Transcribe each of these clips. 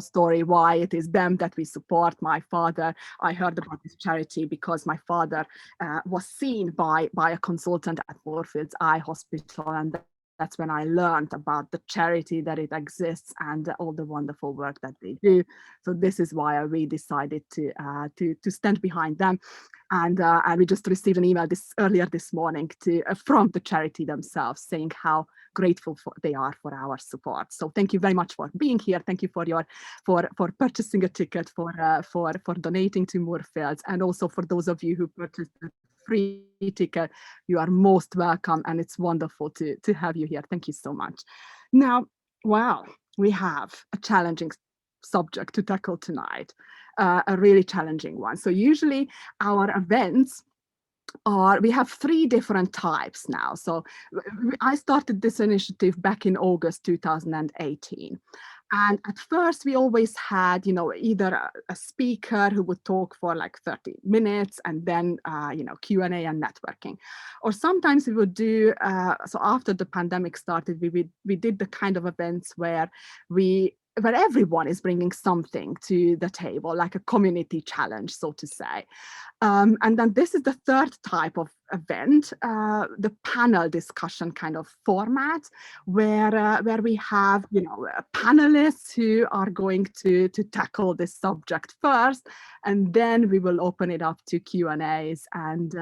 story why it is them that we support. My father, I heard about this charity because my father was seen by a consultant at Moorfields Eye Hospital, and that's when I learned about the charity, that it exists, and all the wonderful work that they do. So this is why we decided to stand behind them. And we just received an email earlier this morning from the charity themselves saying how grateful they are for our support. So thank you very much for being here. Thank you for purchasing a ticket, for donating to Moorfields, and also for those of you who purchased a free ticket. You are most welcome, and it's wonderful to have you here. Thank you so much. Now, wow, we have a challenging subject to tackle tonight, a really challenging one. So usually our events we have 3 different types now. So I started this initiative back in August 2018. And at first we always had, either a speaker who would talk for like 30 minutes and then, Q&A and networking. Or sometimes we would do, so after the pandemic started, we did the kind of events where everyone is bringing something to the table, like a community challenge, so to say. And then this is the 3rd type of event, the panel discussion kind of format, where we have, panelists who are going to tackle this subject first, and then we will open it up to Q&As and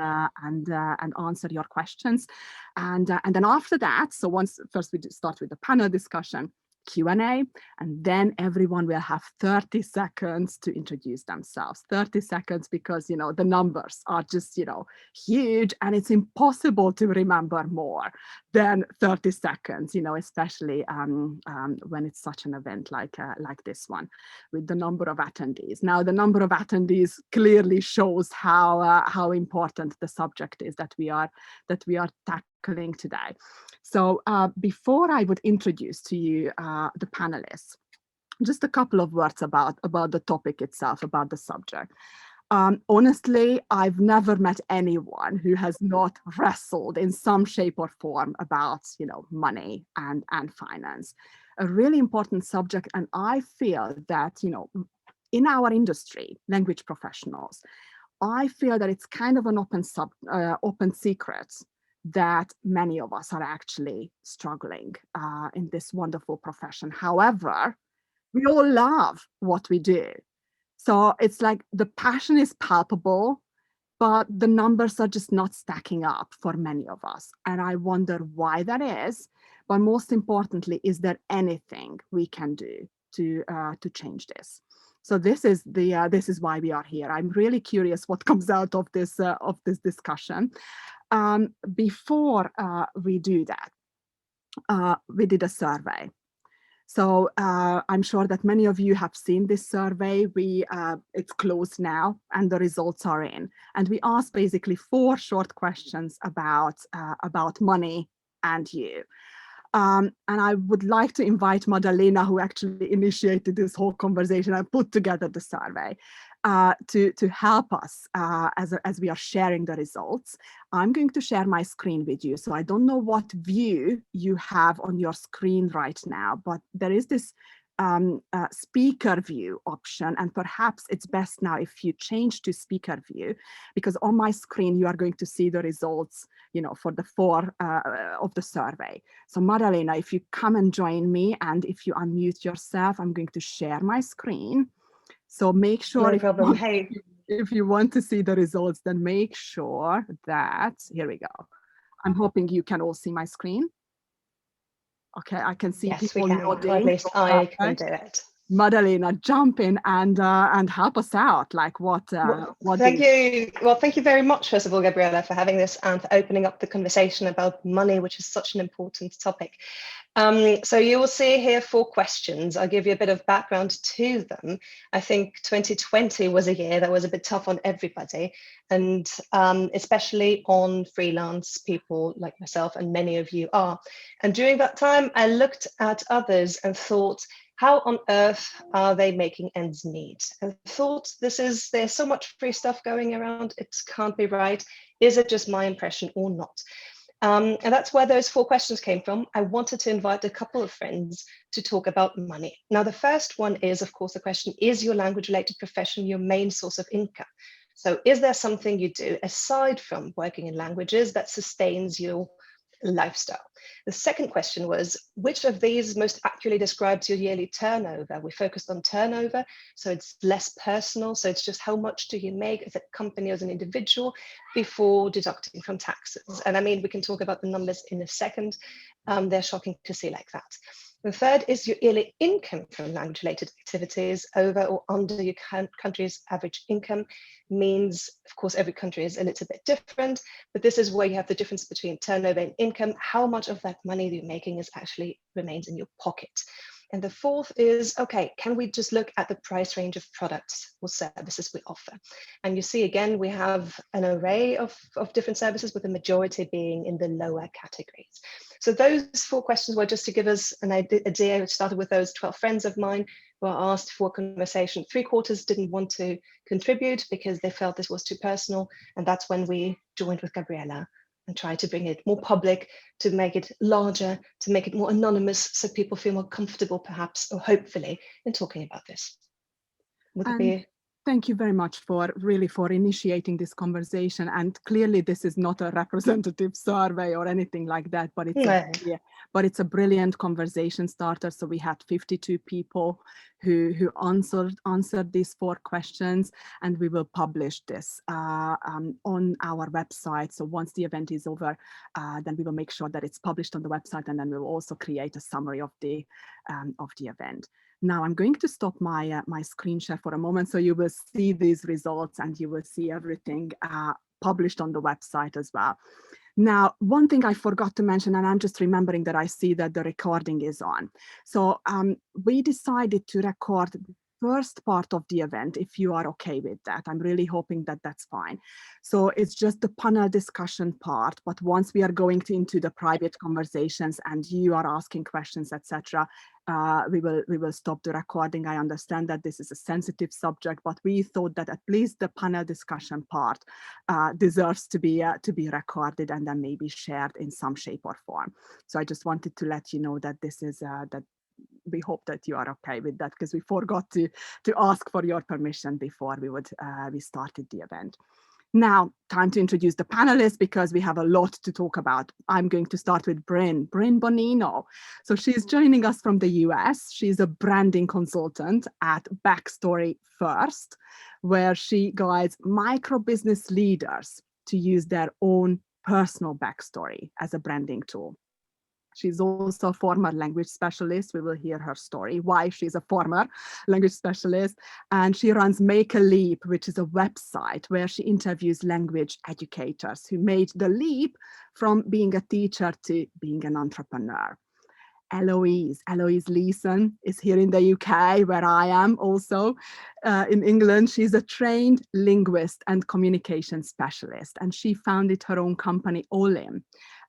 answer your questions. And then after that, so first we start with the panel discussion, Q&A, and then everyone will have 30 seconds to introduce themselves. 30 seconds because, the numbers are just, huge, and it's impossible to remember more than 30 seconds, especially when it's such an event like this one with the number of attendees. Now, the number of attendees clearly shows how important the subject is that we are tackling today. So before I would introduce to you the panelists, just a couple of words about the topic itself, about the subject. Honestly, I've never met anyone who has not wrestled in some shape or form about, money and finance. A really important subject, and I feel that, in our industry, language professionals, I feel that it's kind of an open secret that many of us are actually struggling in this wonderful profession. However, we all love what we do. So it's like the passion is palpable, but the numbers are just not stacking up for many of us. And I wonder why that is. But most importantly, is there anything we can do to change this? So this is why we are here. I'm really curious what comes out of this discussion. Before we do that, we did a survey. So I'm sure that many of you have seen this survey. It's closed now, and the results are in. And we asked basically 4 short questions about money and you. And I would like to invite Madalena, who actually initiated this whole conversation and put together the survey, to help us as we are sharing the results. I'm going to share my screen with you. So I don't know what view you have on your screen right now, but there is this speaker view option, and perhaps it's best now if you change to speaker view, because on my screen you are going to see the results, for the 4 of the survey. So Madalena, if you come and join me, and if you unmute yourself, I'm going to share my screen. So make sure, no problem. Hey, if you want to see the results, then make sure that, here we go. I'm hoping you can all see my screen. Okay, I can see yes, people we can. nodding. Or at least I can do it. Madalena, jump in and help us out. Like what? Thank you. Well, thank you very much, first of all, Gabriella, for having this and for opening up the conversation about money, which is such an important topic. So you will see here 4 questions. I'll give you a bit of background to them. I think 2020 was a year that was a bit tough on everybody, and especially on freelance people like myself, and many of you are. And during that time, I looked at others and thought, how on earth are they making ends meet? And thought, there's so much free stuff going around, it can't be right. Is it just my impression or not? And that's where those 4 questions came from. I wanted to invite a couple of friends to talk about money. Now, the first one is, of course, the question, is your language-related profession your main source of income? So is there something you do aside from working in languages that sustains your lifestyle? The second question was, which of these most accurately describes your yearly turnover? We focused on turnover, so it's less personal. So it's just how much do you make as a company, as an individual, before deducting from taxes. And I mean, we can talk about the numbers in a second. They're shocking to see like that. The third is your yearly income from language-related activities over or under your country's average income. Means, of course, every country is a little bit different, but this is where you have the difference between turnover and income. How much of that money you're making is actually remains in your pocket. And the fourth is, okay, can we just look at the price range of products or services we offer? And you see, again, we have an array of different services, with the majority being in the lower categories. So those 4 questions were just to give us an idea. It started with those 12 friends of mine who were asked for a conversation. 3/4 didn't want to contribute because they felt this was too personal. And that's when we joined with Gabriela and try to bring it more public, to make it larger, to make it more anonymous, so people feel more comfortable, perhaps, or hopefully, in talking about this. Would it be? Thank you very much for initiating this conversation. And clearly this is not a representative survey or anything like that, but it's a brilliant conversation starter. So we had 52 people who answered these 4 questions, and we will publish this on our website. So once the event is over, then we will make sure that it's published on the website, and then we will also create a summary of the event. Now I'm going to stop my my screen share for a moment, so you will see these results and you will see everything published on the website as well. Now, one thing I forgot to mention, and I'm just remembering that I see that the recording is on. So we decided to record the first part of the event, if you are okay with that. I'm really hoping that that's fine. So it's just the panel discussion part, but once we are going into the private conversations and you are asking questions, etc., we will stop the recording. I understand that this is a sensitive subject, but we thought that at least the panel discussion part deserves to be recorded and then maybe shared in some shape or form. So I just wanted to let you know that this is that we hope that you are okay with that, because we forgot to ask for your permission before we started the event. Now, time to introduce the panelists, because we have a lot to talk about. I'm going to start with Bryn Bonino. So she's joining us from the US. She's a branding consultant at Backstory First, where she guides micro business leaders to use their own personal backstory as a branding tool. She's also a former language specialist. We will hear her story, why she's a former language specialist. And she runs Make a Leap, which is a website where she interviews language educators who made the leap from being a teacher to being an entrepreneur. Eloise Leeson is here in the UK, where I am also in England. She's a trained linguist and communication specialist, and she founded her own company, Olim,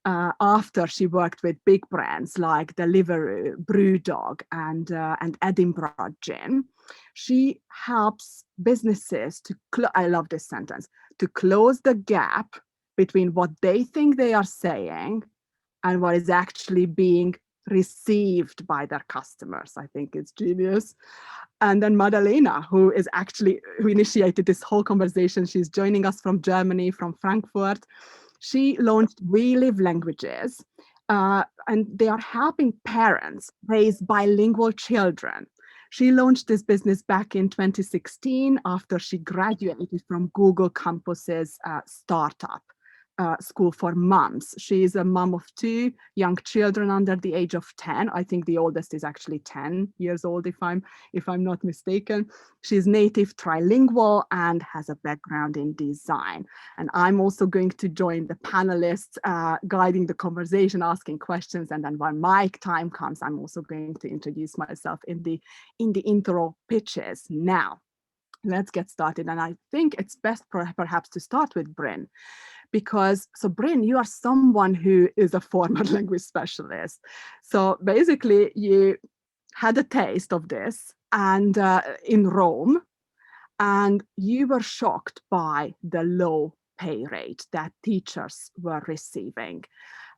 after she worked with big brands like Deliveroo, Brewdog, and Edinburgh Gin. She helps businesses to, I love this sentence, to close the gap between what they think they are saying and what is actually being received by their customers. I think it's genius. And then Madalena, who initiated this whole conversation. She's joining us from Germany, from Frankfurt. She launched We Live Languages, and they are helping parents raise bilingual children. She launched this business back in 2016 after she graduated from Google Campus's startup school for moms. She is a mom of 2 young children under the age of 10. I think the oldest is actually 10 years old, if I'm not mistaken. She's native trilingual and has a background in design. And I'm also going to join the panelists, guiding the conversation, asking questions. And then when my time comes, I'm also going to introduce myself in the intro pitches. Now, let's get started. And I think it's best perhaps to start with Bryn. Because, so Bryn, you are someone who is a former language specialist. So basically you had a taste of this in Rome, and you were shocked by the low pay rate that teachers were receiving.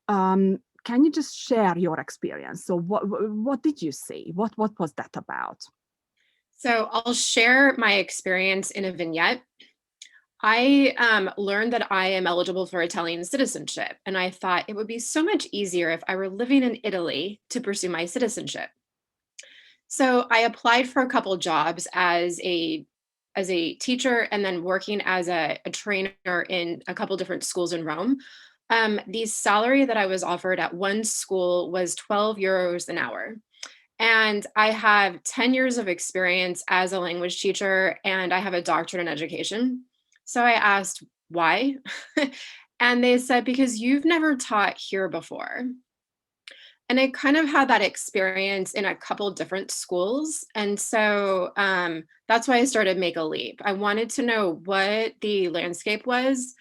Can you just share your experience? So what did you see? What was that about? So I'll share my experience in a vignette. I learned that I am eligible for Italian citizenship, and I thought it would be so much easier if I were living in Italy to pursue my citizenship. So I applied for a couple jobs as a teacher and then working as a trainer in a couple different schools in Rome. The salary that I was offered at one school was 12 euros an hour. And I have 10 years of experience as a language teacher, and I have a doctorate in education. So I asked why. And they said, because you've never taught here before. And I kind of had that experience in a couple different schools. And so that's why I started Make a Leap. I wanted to know what the landscape was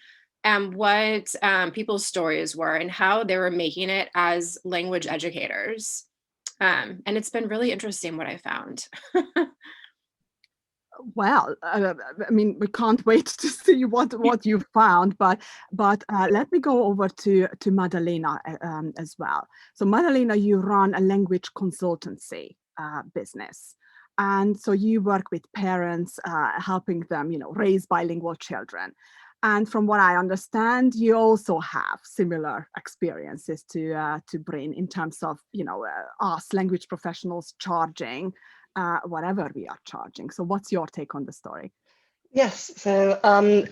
and what people's stories were and how they were making it as language educators. And it's been really interesting what I found. Well, I mean, we can't wait to see what you found, but let me go over to Maddalena as well. So Maddalena, you run a language consultancy business, and so you work with parents, helping them, raise bilingual children. And from what I understand, you also have similar experiences to bring in terms of, us language professionals charging whatever we are charging. So what's your take on the story? Yes, so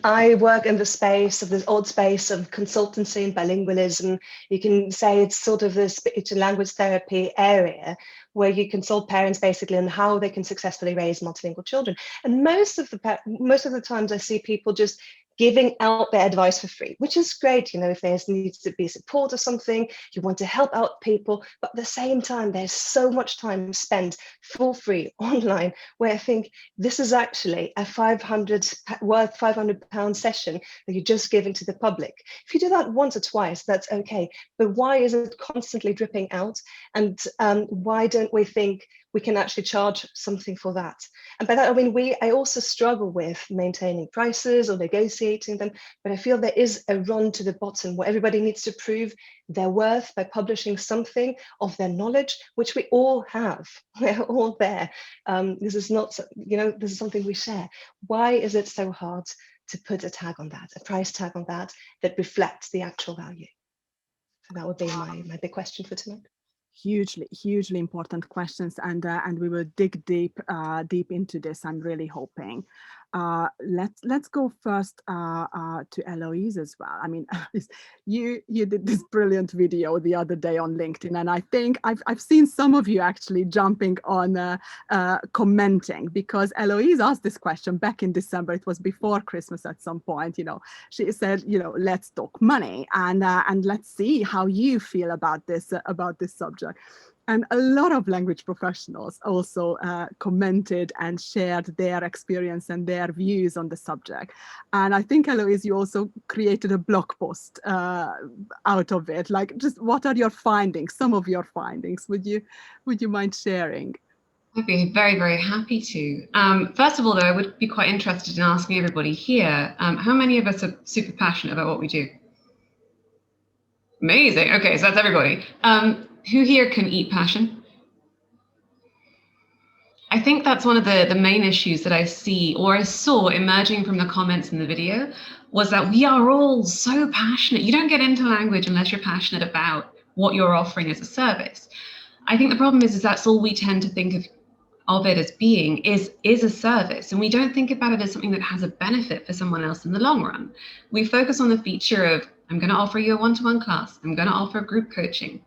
I work in the space of this old space of consultancy and bilingualism. You can say it's sort of the speech and language therapy area where you consult parents basically on how they can successfully raise multilingual children. And most of the times I see people just giving out their advice for free, which is great. If there needs to be support or something, you want to help out people, but at the same time, there's so much time spent for free online where I think this is actually a worth £500 session that you're just giving to the public. If you do that once or twice, that's okay. But why is it constantly dripping out? And why don't we think we can actually charge something for that? And by that, I mean, I also struggle with maintaining prices or negotiating them, but I feel there is a run to the bottom where everybody needs to prove their worth by publishing something of their knowledge, which we all have. We're all there. This is not, this is something we share. Why is it so hard to put a tag on that, a price tag on that reflects the actual value? So that would be my big question for tonight. Hugely important questions, and we will dig deep into this. I'm really hoping. Let's go first to Eloise as well. I mean, you did this brilliant video the other day on LinkedIn, and I think I've seen some of you actually jumping on commenting, because Eloise asked this question back in December. It was before Christmas at some point. She said, let's talk money, and let's see how you feel about this subject. And a lot of language professionals also commented and shared their experience and their views on the subject. And I think, Eloise, you also created a blog post out of it. Like, just what are your findings, some of your findings? Would you mind sharing? I'd be very, very happy to. First of all, though, I would be quite interested in asking everybody here, how many of us are super passionate about what we do? Amazing. Okay, so that's everybody. Who here can eat passion? I think that's one of the main issues that I see, or I saw emerging from the comments in the video, was that we are all so passionate. You don't get into language unless you're passionate about what you're offering as a service. I think the problem is that's all we tend to think of it as being is a service, and we don't think about it as something that has a benefit for someone else in the long run. We focus on the feature of, I'm going to offer you a one-to-one class, I'm going to offer group coaching,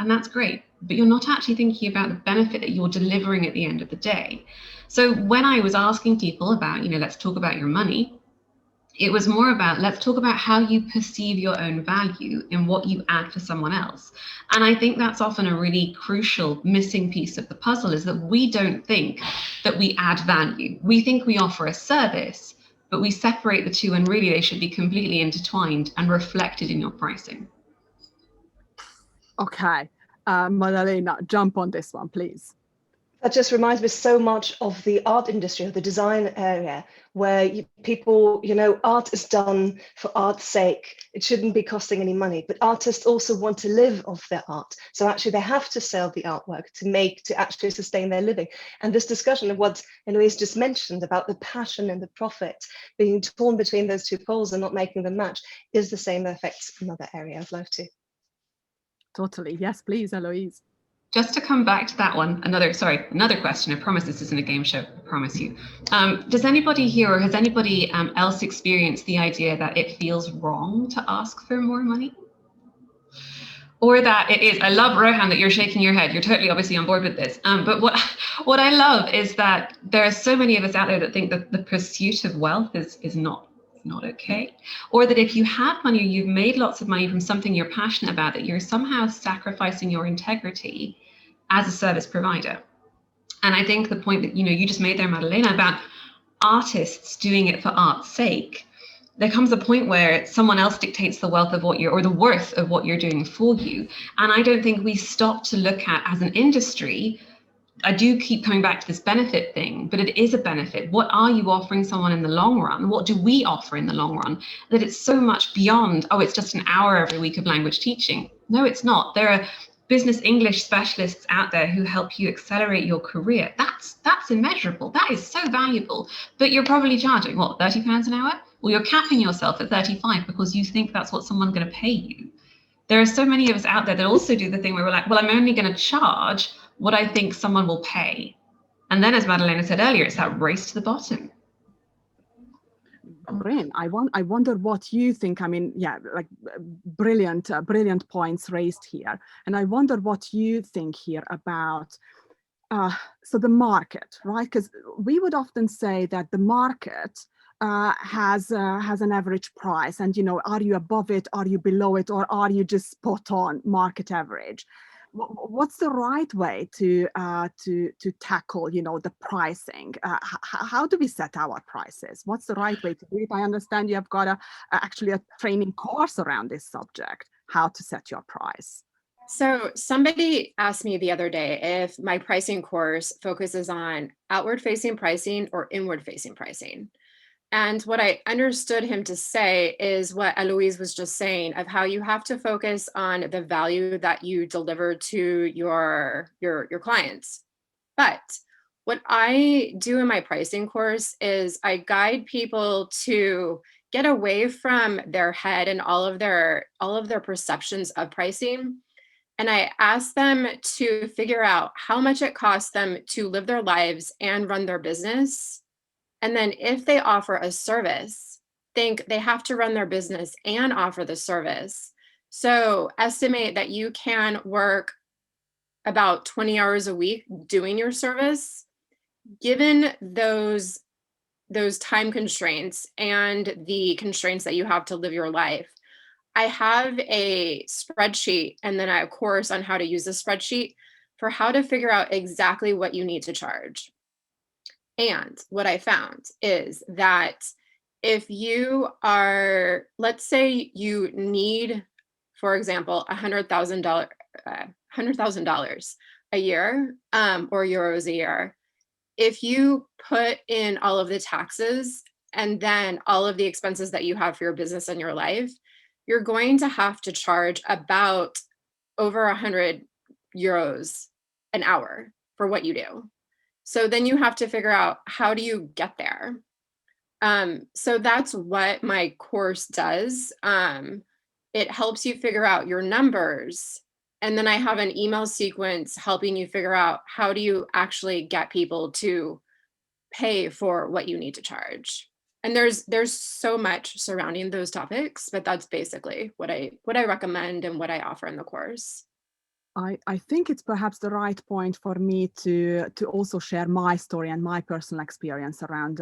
and that's great, but you're not actually thinking about the benefit that you're delivering at the end of the day. So when I was asking people about, let's talk about your money, it was more about, let's talk about how you perceive your own value in what you add for someone else. And I think that's often a really crucial missing piece of the puzzle, is that we don't think that we add value. We think we offer a service, but we separate the two, and really they should be completely intertwined and reflected in your pricing. Okay, Maddalena, jump on this one, please. That just reminds me so much of the art industry, of the design area, where people, art is done for art's sake. It shouldn't be costing any money, but artists also want to live off their art. So actually they have to sell the artwork to actually sustain their living. And this discussion of what Eloise just mentioned about the passion and the profit being torn between those two poles and not making them match is the same that affects another area of life too. Totally. Yes, please, Eloise. Just to come back to that one, another question. I promise this isn't a game show, I promise you. Does anybody here, or has anybody else experienced the idea that it feels wrong to ask for more money? Or that it is, I love, Rohan, that you're shaking your head. You're totally obviously on board with this. But what I love is that there are so many of us out there that think that the pursuit of wealth is not okay, or that if you have money, or you've made lots of money from something you're passionate about, that you're somehow sacrificing your integrity as a service provider. And I think the point that you just made there, Madalena, about artists doing it for art's sake, there comes a point where someone else dictates the wealth of what you're, or the worth of what you're doing for you. And I don't think we stop to look at, as an industry, I do keep coming back to this benefit thing, but it is a benefit. What are you offering someone in the long run? What do we offer in the long run? That it's so much beyond, oh, it's just an hour every week of language teaching. No, it's not. There are business English specialists out there who help you accelerate your career. That's immeasurable. That is so valuable. But you're probably charging, what, £30 an hour? Well, you're capping yourself at 35 because you think that's what someone's going to pay you. There are so many of us out there that also do the thing where we're like, well, I'm only going to charge what I think someone will pay. And then, as Madalena said earlier, it's that race to the bottom. Bryn, I wonder what you think. I mean, yeah, like brilliant points raised here. And I wonder what you think here about, so the market, right? Because we would often say that the market has an average price, and are you above it, are you below it, or are you just spot on market average? What's the right way to tackle the pricing? How do we set our prices? What's the right way to do it? I understand you have got actually a training course around this subject, how to set your price. So somebody asked me the other day if my pricing course focuses on outward facing pricing or inward facing pricing. And what I understood him to say is what Eloise was just saying, of how you have to focus on the value that you deliver to your clients. But what I do in my pricing course is I guide people to get away from their head and all of their perceptions of pricing. And I ask them to figure out how much it costs them to live their lives and run their business. And then if they offer a service, think they have to run their business and offer the service. So estimate that you can work about 20 hours a week doing your service. Given those time constraints and the constraints that you have to live your life, I have a spreadsheet and then a course on how to use the spreadsheet for how to figure out exactly what you need to charge. And what I found is that if you are, let's say you need, for example, $100,000 a year or euros a year, if you put in all of the taxes and then all of the expenses that you have for your business and your life, you're going to have to charge about over 100 euros an hour for what you do. So then you have to figure out, how do you get there? So that's what my course does. It helps you figure out your numbers. And then I have an email sequence helping you figure out, how do you actually get people to pay for what you need to charge? And there's so much surrounding those topics, but that's basically what I recommend and what I offer in the course. I think it's perhaps the right point for me to also share my story and my personal experience around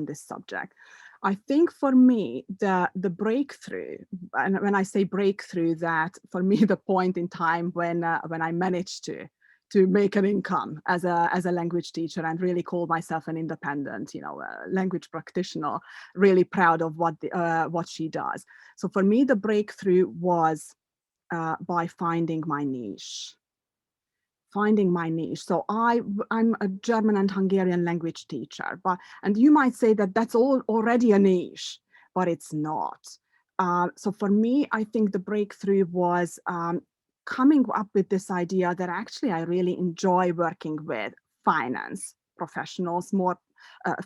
this subject. I think for me, the breakthrough, and when I say breakthrough, that for me, the point in time when I managed to make an income as a language teacher and really call myself an independent, language practitioner, really proud of what she does. So for me, the breakthrough was by finding my niche. finding my niche. So I'm a German and Hungarian language teacher, and you might say that that's already a niche, but it's not. So for me, I think the breakthrough was coming up with this idea that actually I really enjoy working with finance professionals, more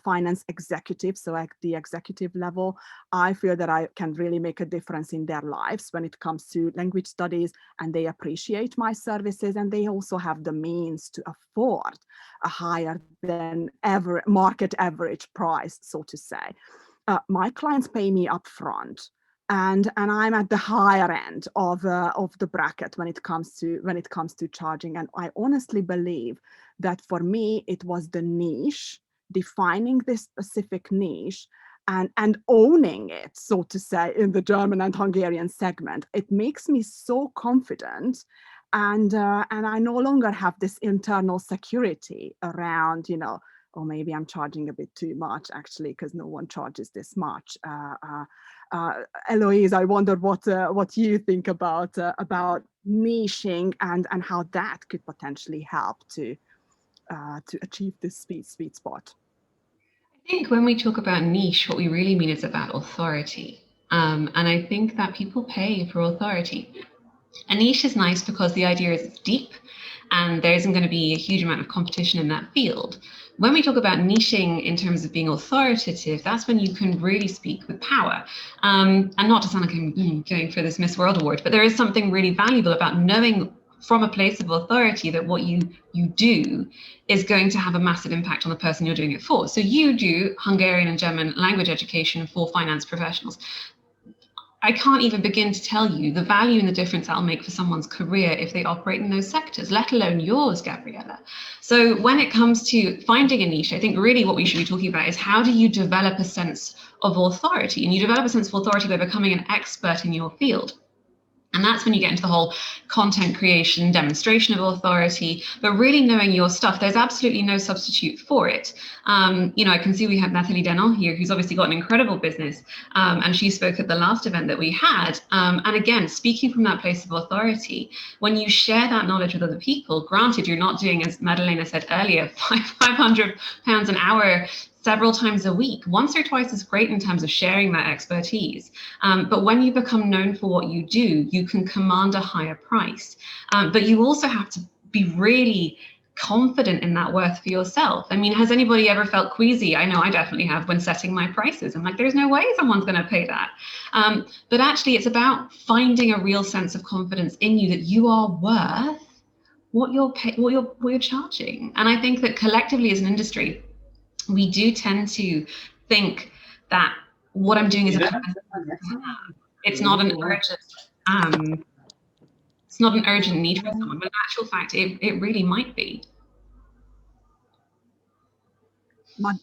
finance executives. So at the executive level, I feel that I can really make a difference in their lives when it comes to language studies, and they appreciate my services, and they also have the means to afford a higher than ever market average price, so to say. My clients pay me upfront, and I'm at the higher end of the bracket when it comes to charging. And I honestly believe that for me it was the niche, defining this specific niche and owning it, so to say, in the German and Hungarian segment. It makes me so confident, and I no longer have this internal security around, oh, maybe I'm charging a bit too much actually, because no one charges this much. Eloise, I wonder what you think about niching and how that could potentially help to achieve this sweet spot. I think when we talk about niche, what we really mean is about authority. And I think that people pay for authority. A niche is nice because the idea is it's deep and there isn't going to be a huge amount of competition in that field. When we talk about niching in terms of being authoritative, that's when you can really speak with power. And not to sound like I'm going for this Miss World Award, but there is something really valuable about knowing from a place of authority that what you do is going to have a massive impact on the person you're doing it for. So you do Hungarian and German language education for finance professionals. I can't even begin to tell you the value and the difference that'll make for someone's career if they operate in those sectors, let alone yours, Gabriella. So when it comes to finding a niche, I think really what we should be talking about is how do you develop a sense of authority? And you develop a sense of authority by becoming an expert in your field. And that's when you get into the whole content creation, demonstration of authority, but really knowing your stuff. There's absolutely no substitute for it. I can see we have Nathalie Denon here, who's obviously got an incredible business, and she spoke at the last event that we had. And again, speaking from that place of authority, when you share that knowledge with other people, granted, you're not doing, as Madalena said earlier, £500 an hour several times a week. Once or twice is great in terms of sharing that expertise. But when you become known for what you do, you can command a higher price. But you also have to be really confident in that worth for yourself. I mean, has anybody ever felt queasy? I know I definitely have when setting my prices. I'm like, there's no way someone's going to pay that. But actually, it's about finding a real sense of confidence in you that you are worth what you're charging. And I think that collectively as an industry, we do tend to think that what I'm doing is it's not an urgent need for someone, but in actual fact, it really might be.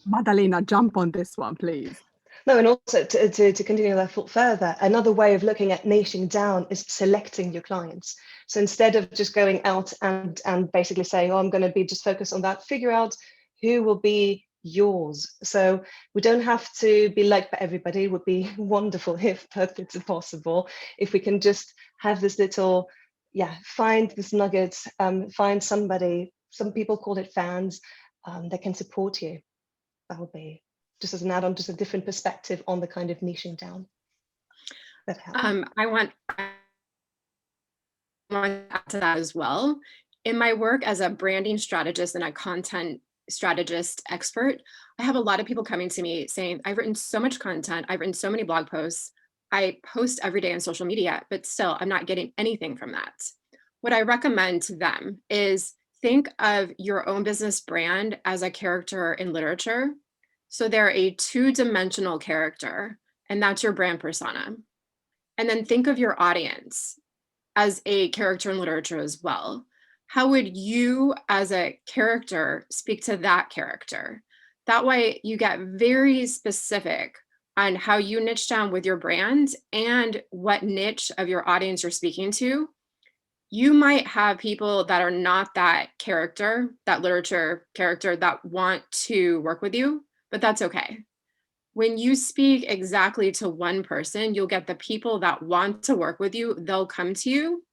Madalena, jump on this one, please. No, and also to continue that thought further, another way of looking at niching down is selecting your clients. So instead of just going out and basically saying, oh, I'm going to be just focused on that, figure out who will be yours. So we don't have to be liked by everybody. It would be wonderful if it's possible, if we can just have this little, find this nugget, find somebody, some people call it fans, that can support you. That would be just as an add-on, just a different perspective on the kind of niching down. That helps. I want to add to that as well. In my work as a branding strategist and a content strategist expert, I have a lot of people coming to me saying, I've written so much content, I've written so many blog posts, I post every day on social media, but still I'm not getting anything from that. What I recommend to them is think of your own business brand as a character in literature. So they're a two-dimensional character, and that's your brand persona. And then think of your audience as a character in literature as well. How would you as a character speak to that character? That way you get very specific on how you niche down with your brand and what niche of your audience you're speaking to. You might have people that are not that character, that literature character, that want to work with you, but that's okay. When you speak exactly to one person, you'll get the people that want to work with you, they'll come to you.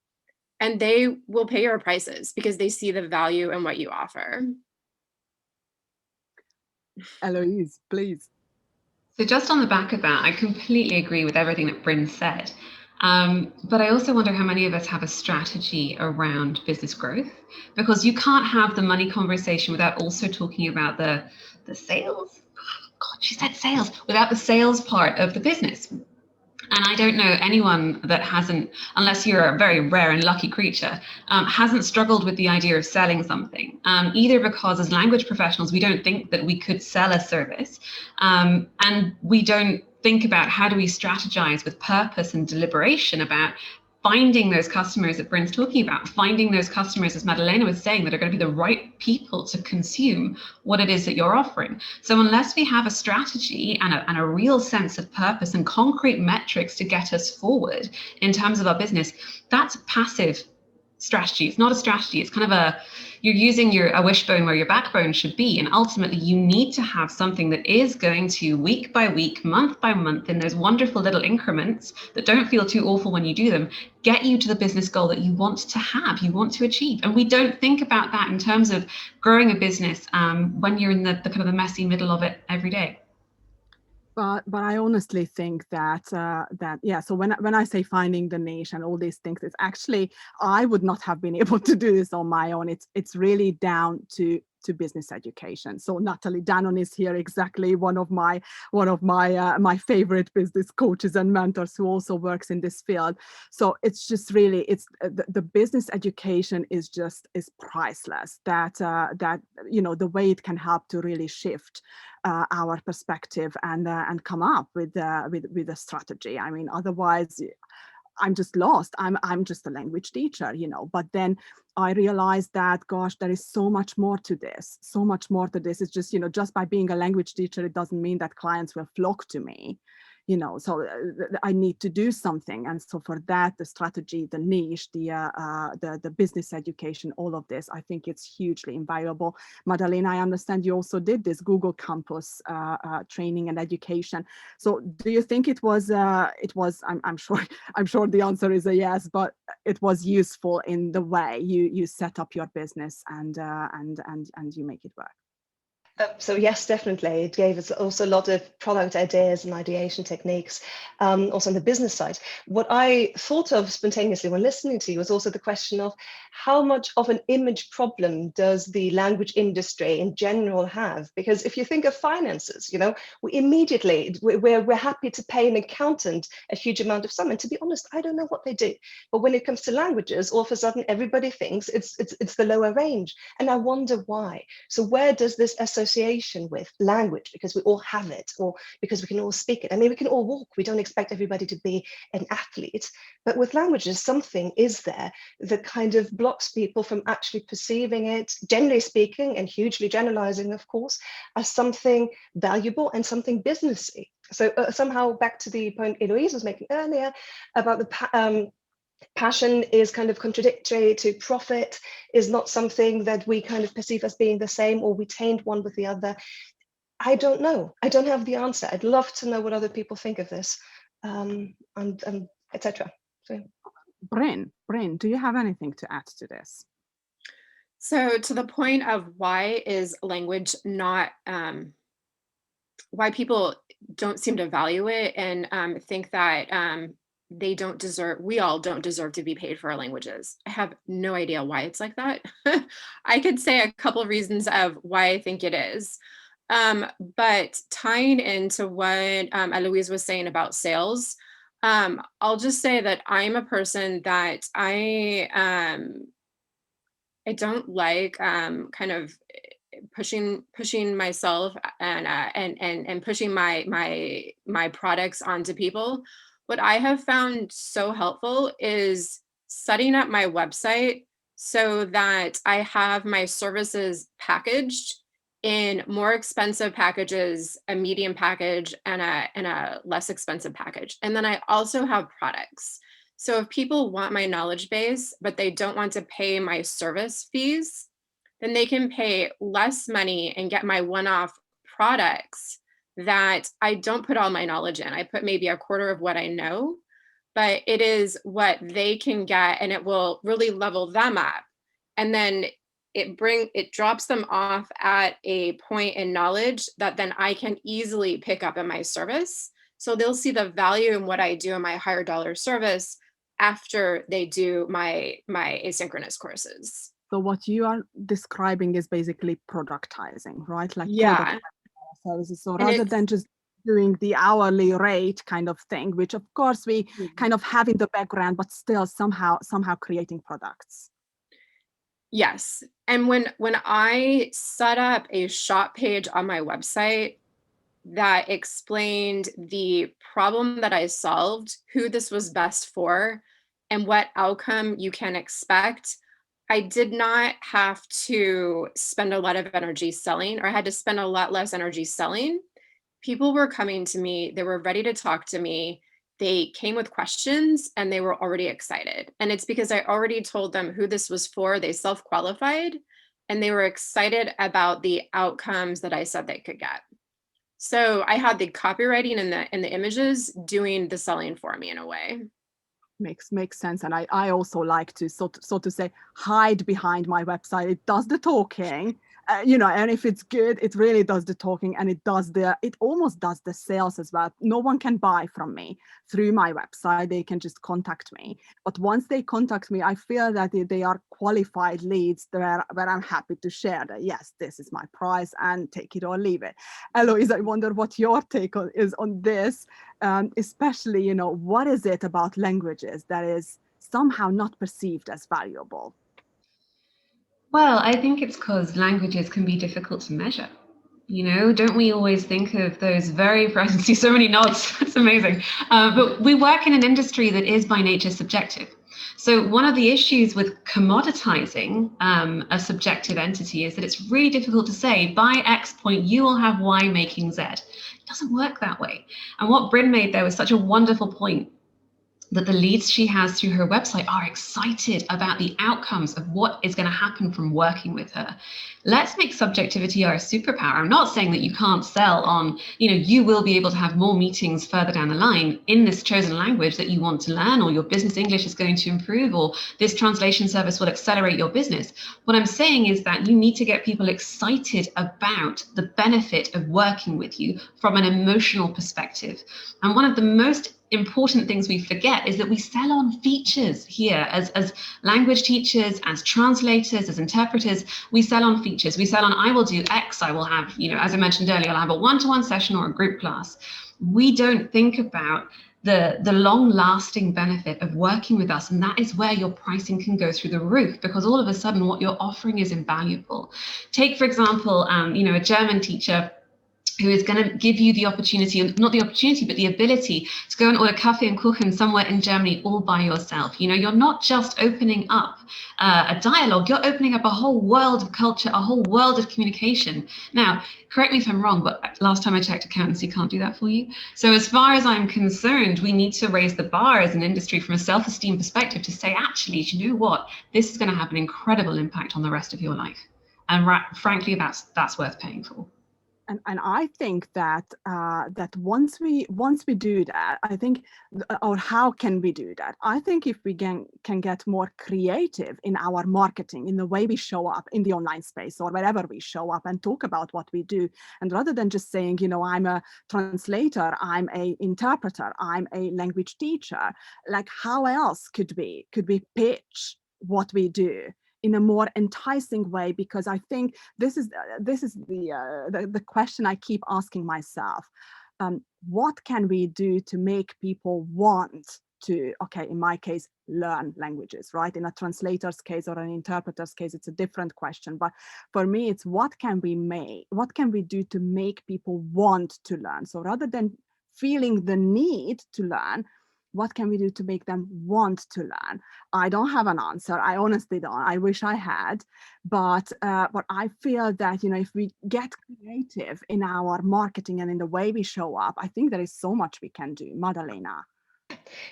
and they will pay your prices because they see the value in what you offer. Eloise, please. So just on the back of that, I completely agree with everything that Bryn said. But I also wonder how many of us have a strategy around business growth, because you can't have the money conversation without also talking about the sales. God, she said sales, without the sales part of the business. And I don't know anyone that hasn't, unless you're a very rare and lucky creature, hasn't struggled with the idea of selling something, either because as language professionals, we don't think that we could sell a service, and we don't think about how do we strategize with purpose and deliberation about finding those customers that Bryn's talking about, finding those customers, as Madalena was saying, that are going to be the right people to consume what it is that you're offering. So unless we have a strategy and a real sense of purpose and concrete metrics to get us forward in terms of our business, that's passive strategy. It's not a strategy. It's kind of you're using a wishbone where your backbone should be. And ultimately, you need to have something that is going to, week by week, month by month, in those wonderful little increments that don't feel too awful when you do them, get you to the business goal that you want to have, you want to achieve. And we don't think about that in terms of growing a business when you're in the kind of the messy middle of it every day. But I honestly think that yeah. So when I say finding the niche and all these things, it's actually, I would not have been able to do this on my own. It's really down to business education. So Natalie Dannon is here, exactly one of my my favorite business coaches and mentors who also works in this field. So it's just really, it's the business education is priceless. That the way it can help to really shift our perspective and come up with a strategy. I mean, otherwise I'm just lost. I'm just a language teacher, but then I realized that, gosh, there is so much more to this, It's just, just by being a language teacher, it doesn't mean that clients will flock to me. So I need to do something. And so for that, the strategy, the niche, the business education, all of this, I think it's hugely invaluable. Madalena, I understand you also did this Google Campus training and education. So do you think it was, I'm sure the answer is a yes, but it was useful in the way you set up your business and you make it work? So yes, definitely. It gave us also a lot of product ideas and ideation techniques, also on the business side. What I thought of spontaneously when listening to you was also the question of how much of an image problem does the language industry in general have? Because if you think of finances, we immediately, we're happy to pay an accountant a huge amount of sum. And to be honest, I don't know what they do. But when it comes to languages, all of a sudden, everybody thinks it's the lower range. And I wonder why. So where does this association with language, because we all have it, or because we can all speak it? I mean, we can all walk. We don't expect everybody to be an athlete, but with languages, something is there that kind of blocks people from actually perceiving it, generally speaking, and hugely generalizing, of course, as something valuable and something businessy. So somehow back to the point Eloise was making earlier about the passion is kind of contradictory to profit, is not something that we kind of perceive as being the same, or we taint one with the other. I don't know. I don't have the answer. I'd love to know what other people think of this, and etc. So, Bryn, do you have anything to add to this? So to the point of why is language not, why people don't seem to value it and think that we all don't deserve to be paid for our languages. I have no idea why it's like that. I could say a couple of reasons of why I think it is. But tying into what Eloise was saying about sales, I'll just say that I'm a person that I don't like kind of pushing myself and pushing my products onto people. What I have found so helpful is setting up my website so that I have my services packaged in more expensive packages, a medium package, and a less expensive package. And then I also have products. So if people want my knowledge base, but they don't want to pay my service fees, then they can pay less money and get my one-off products that I don't put all my knowledge in. I put maybe a quarter of what I know, but it is what they can get, and it will really level them up. And then it drops them off at a point in knowledge that then I can easily pick up in my service. So they'll see the value in what I do in my higher dollar service after they do my asynchronous courses. So what you are describing is basically productizing, right? Like Yeah. services. So And rather it's- than just doing the hourly rate kind of thing, which of course we kind of have in the background, but still somehow creating products. Yes. And when I set up a shop page on my website that explained the problem that I solved, who this was best for, and what outcome you can expect, I did not have to spend a lot of energy selling, or I had to spend a lot less energy selling. People were coming to me, they were ready to talk to me. They came with questions and they were already excited. And it's because I already told them who this was for. They self-qualified and they were excited about the outcomes that I said they could get. So I had the copywriting and the images doing the selling for me in a way. Makes sense. And I also like to so to say hide behind my website. It does the talking, and if it's good, it really does the talking, and it almost does the sales as well. No one can buy from me through my website. They can just contact me. But once they contact me, I feel that they are qualified leads where I'm happy to share that, yes, this is my price and take it or leave it. Eloise, I wonder what your take is on this, especially, what is it about languages that is somehow not perceived as valuable? Well, I think it's because languages can be difficult to measure. Don't we always think of those very, I see so many nods, it's amazing. But we work in an industry that is by nature subjective. So one of the issues with commoditizing a subjective entity is that it's really difficult to say, by X point, you will have Y making Z. It doesn't work that way. And what Bryn made there was such a wonderful point, that the leads she has through her website are excited about the outcomes of what is going to happen from working with her. Let's make subjectivity our superpower. I'm not saying that you can't sell on, you will be able to have more meetings further down the line in this chosen language that you want to learn, or your business English is going to improve, or this translation service will accelerate your business. What I'm saying is that you need to get people excited about the benefit of working with you from an emotional perspective. And one of the most important things we forget is that we sell on features here as language teachers, as translators, as interpreters. We sell on features. We sell on, I will do X. I will have, as I mentioned earlier, I'll have a one-to-one session or a group class. We don't think about the long-lasting benefit of working with us, and that is where your pricing can go through the roof, because all of a sudden what you're offering is invaluable. Take, for example, a German teacher who is going to give you the opportunity, not the opportunity, but the ability to go and order Kaffee and Kuchen somewhere in Germany all by yourself. You're not just opening up a dialogue, you're opening up a whole world of culture, a whole world of communication. Now, correct me if I'm wrong, but last time I checked, accountancy can't do that for you. So as far as I'm concerned, we need to raise the bar as an industry from a self-esteem perspective to say, actually, you know what? This is going to have an incredible impact on the rest of your life. And frankly, that's worth paying for. And I think that that once we do that, I think, or how can we do that? I think if we can get more creative in our marketing, in the way we show up in the online space or wherever we show up and talk about what we do, and rather than just saying, I'm a translator, I'm an interpreter, I'm a language teacher, like how else could we pitch what we do in a more enticing way? Because I think this is the question I keep asking myself. What can we do to make people want to, okay, in my case, learn languages, right? In a translator's case or an interpreter's case, it's a different question. But for me, it's what can we do to make people want to learn? So rather than feeling the need to learn, what can we do to make them want to learn? I don't have an answer. I honestly don't. I wish I had, but I feel that, if we get creative in our marketing and in the way we show up, I think there is so much we can do. Madalena.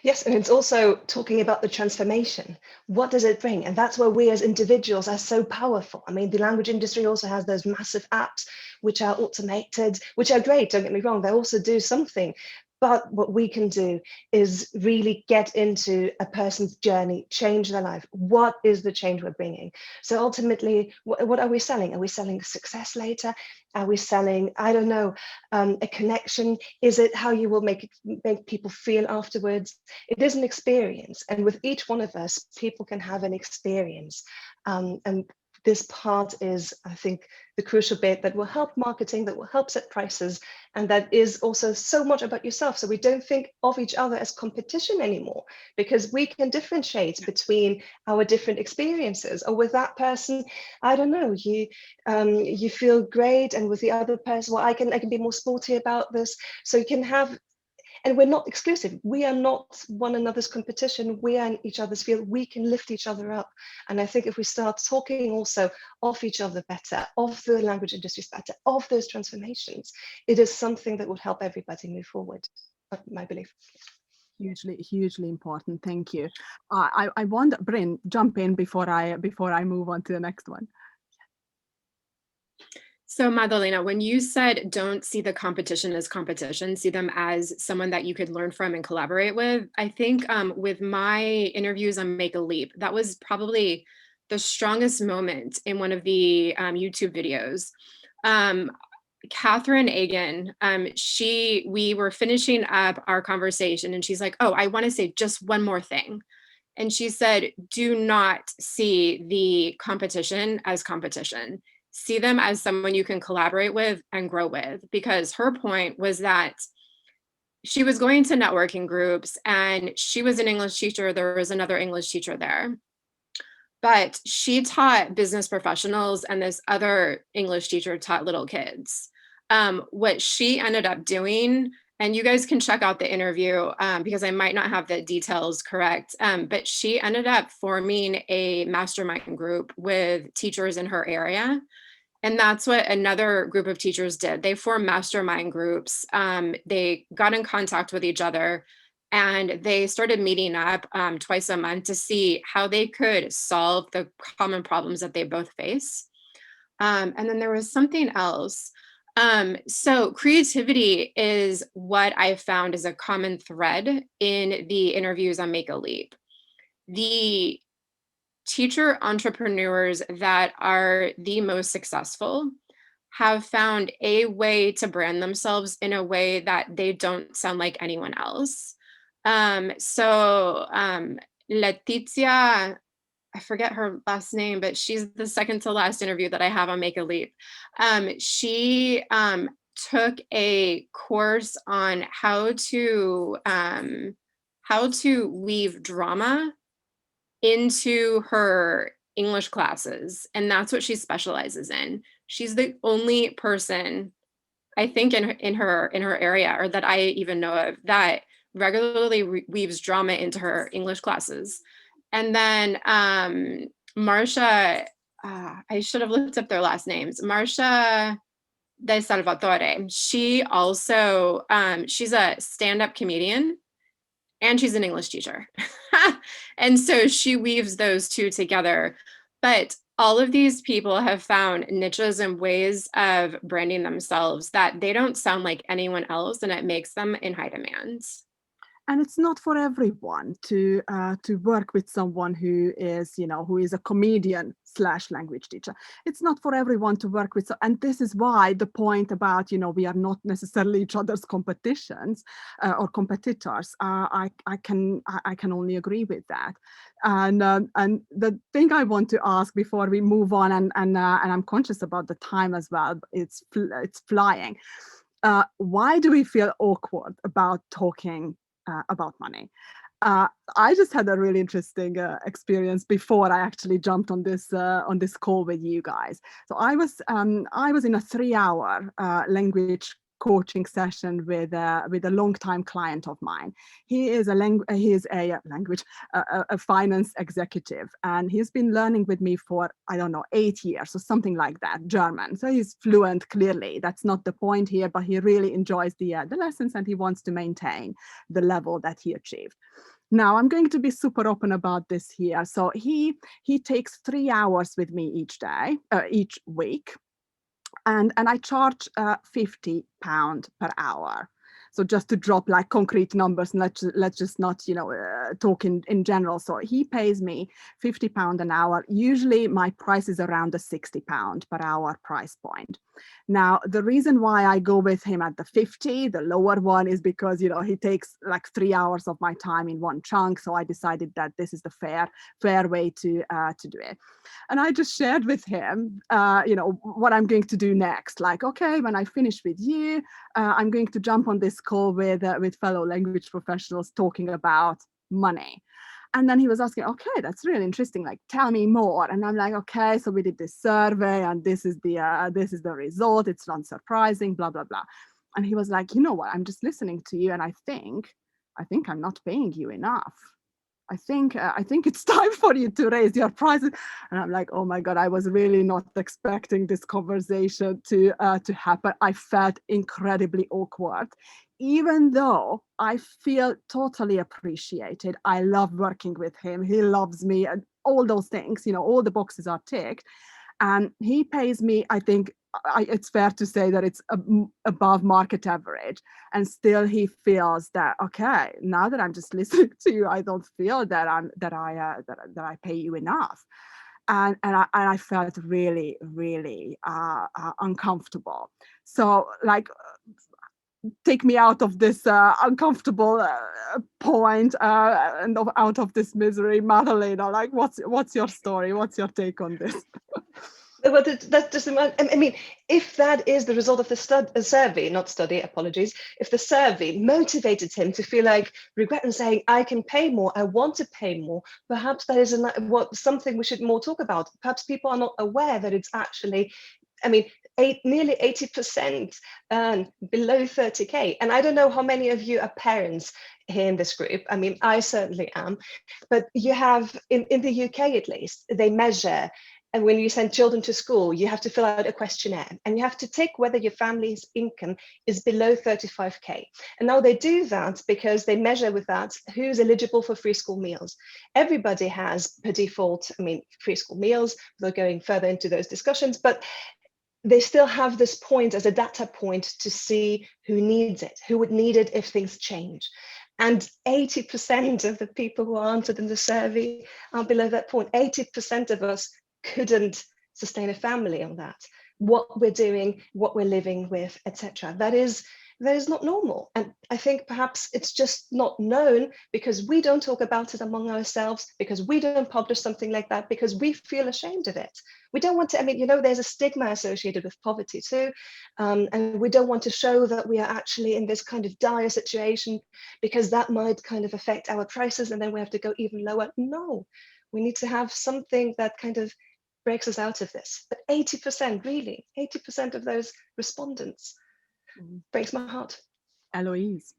Yes, and it's also talking about the transformation. What does it bring? And that's where we as individuals are so powerful. I mean, the language industry also has those massive apps which are automated, which are great, don't get me wrong, they also do something. But what we can do is really get into a person's journey, change their life. What is the change we're bringing? So ultimately, what are we selling? Are we selling success later? Are we selling, I don't know, a connection? Is it how you will make people feel afterwards? It is an experience. And with each one of us, people can have an experience. And this part is, I think, the crucial bit that will help marketing, that will help set prices, and that is also so much about yourself. So we don't think of each other as competition anymore, because we can differentiate between our different experiences. Or with that person, I don't know, you feel great, and with the other person, well, I can be more sporty about this. So you can have. And we're not exclusive. We are not one another's competition. We are in each other's field. We can lift each other up. And I think if we start talking also of each other better, of the language industries better, of those transformations, it is something that would help everybody move forward, my belief. Hugely important. Thank you. I want Bryn, jump in before I move on to the next one. So Madalena, when you said don't see the competition as competition, see them as someone that you could learn from and collaborate with, I think with my interviews on Make a Leap, that was probably the strongest moment in one of the YouTube videos. Catherine Egan, we were finishing up our conversation and she's like, oh, I want to say just one more thing. And she said, do not see the competition as competition. See them as someone you can collaborate with and grow with, because her point was that she was going to networking groups and she was an English teacher. There was another English teacher there, but she taught business professionals and this other English teacher taught little kids. What she ended up doing, and you guys can check out the interview because I might not have the details correct, but she ended up forming a mastermind group with teachers in her area. And that's what another group of teachers did. They formed mastermind groups. They got in contact with each other and they started meeting up twice a month to see how they could solve the common problems that they both face. And then there was something else. So creativity is what I found is a common thread in the interviews on Make a Leap. The teacher entrepreneurs that are the most successful have found a way to brand themselves in a way that they don't sound like anyone else. Letizia, I forget her last name, but she's the second to last interview that I have on Make a Leap. She took a course on how to weave drama into her English classes. And that's what she specializes in. She's the only person, I think, in her area, or that I even know of, that regularly weaves drama into her English classes. And then Marcia, I should have looked up their last names. Marcia De Salvatore. She also, she's a stand-up comedian and she's an English teacher. And so she weaves those two together. But all of these people have found niches and ways of branding themselves that they don't sound like anyone else, and it makes them in high demand. And it's not for everyone to work with someone who is a comedian / language teacher. It's not for everyone to work with. And this is why the point about, we are not necessarily each other's competitions or competitors. I can only agree with that. And the thing I want to ask before we move on, and I'm conscious about the time as well, it's flying. Why do we feel awkward about talking about money? I just had a really interesting experience before I actually jumped on this call with you guys. So I was in a 3-hour language coaching session with a long-time client of mine. He is a finance executive, and he's been learning with me for, I don't know, 8 years or something like that, German. So he's fluent, clearly. That's not the point here, but he really enjoys the lessons, and he wants to maintain the level that he achieved. Now, I'm going to be super open about this here. So he takes 3 hours with me each week. And I charge £50 per hour. So just to drop like concrete numbers, and let's just not, talk in general. So he pays me £50 an hour. Usually my price is around the £60 per hour price point. Now, the reason why I go with him at the 50, the lower one, is because, he takes like 3 hours of my time in one chunk. So I decided that this is the fair way to do it. And I just shared with him, what I'm going to do next. Like, okay, when I finish with you, I'm going to jump on this call with fellow language professionals talking about money. And then he was asking, okay, that's really interesting. Like, tell me more. And I'm like, okay, so we did this survey, and this is the result. It's not surprising, blah blah blah. And he was like, you know what? I'm just listening to you, and I think I'm not paying you enough. I think it's time for you to raise your prices. And I'm like, oh my God, I was really not expecting this conversation to happen. I felt incredibly awkward, even though I feel totally appreciated. I love working with him. He loves me, and all those things, all the boxes are ticked. And he pays me, I think, it's fair to say that it's above market average, and still he feels that, okay, now that I'm just listening to you, I don't feel that I pay you enough, and I felt really, really uncomfortable. So like, take me out of this uncomfortable point and out of this misery, Madalena. Like, what's your story? What's your take on this? Well, that's just, I mean, if that is the result of the survey, not study, apologies, if the survey motivated him to feel like regret and saying, I can pay more, I want to pay more, perhaps that is something we should more talk about. Perhaps people are not aware that it's actually, I mean, nearly 80% earn below 30K. And I don't know how many of you are parents here in this group. I mean, I certainly am. But you have, in the UK at least, they measure, and when you send children to school, you have to fill out a questionnaire, and you have to tick whether your family's income is below 35K. And now they do that because they measure with that who's eligible for free school meals. Everybody has, per default, free school meals, without going further into those discussions, but they still have this point as a data point to see who needs it, who would need it if things change. And 80% of the people who answered in the survey are below that point. 80% of us couldn't sustain a family on that. What we're doing, what we're living with, etc. That is not normal. And I think perhaps it's just not known because we don't talk about it among ourselves, because we don't publish something like that, because we feel ashamed of it. We don't want to, there's a stigma associated with poverty too. And we don't want to show that we are actually in this kind of dire situation, because that might kind of affect our prices and then we have to go even lower. No, we need to have something that kind of breaks us out of this. But 80%, really, 80% of those respondents, breaks my heart. Eloise.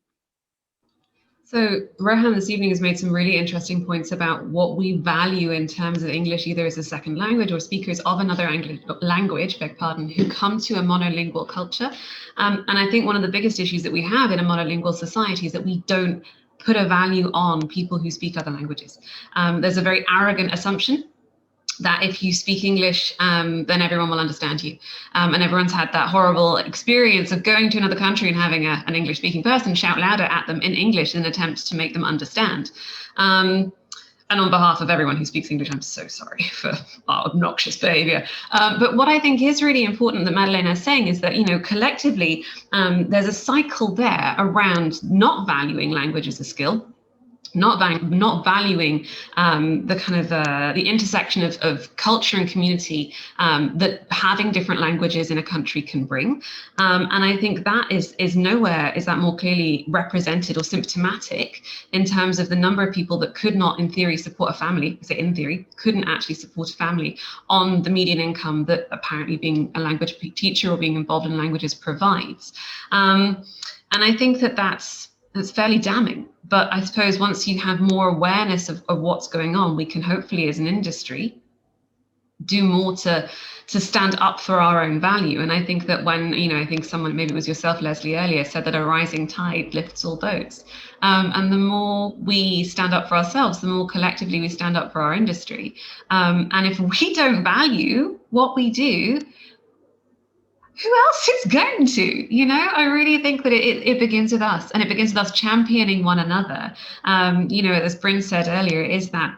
So Rohan this evening has made some really interesting points about what we value in terms of English, either as a second language or speakers of another language, who come to a monolingual culture. And I think one of the biggest issues that we have in a monolingual society is that we don't put a value on people who speak other languages. There's a very arrogant assumption that if you speak English, then everyone will understand you. And everyone's had that horrible experience of going to another country and having an English-speaking person shout louder at them in English in an attempt to make them understand. And on behalf of everyone who speaks English, I'm so sorry for our obnoxious behavior. But what I think is really important that Madalena is saying is that, collectively, there's a cycle there around not valuing language as a skill, not valuing the kind of the intersection of culture and community that having different languages in a country can bring. And I think that is nowhere is that more clearly represented or symptomatic in terms of the number of people that could not, in theory, support a family, in theory, couldn't actually support a family on the median income that apparently being a language teacher or being involved in languages provides. And I think that's fairly damning. But I suppose once you have more awareness of what's going on, we can hopefully, as an industry, do more to stand up for our own value. And I think that when, I think someone, maybe it was yourself, Leslie, earlier, said that a rising tide lifts all boats. And the more we stand up for ourselves, the more collectively we stand up for our industry. And if we don't value what we do, who else is going to? You know, I really think that it begins with us, and it begins with us championing one another. You know, as Bryn said earlier, is that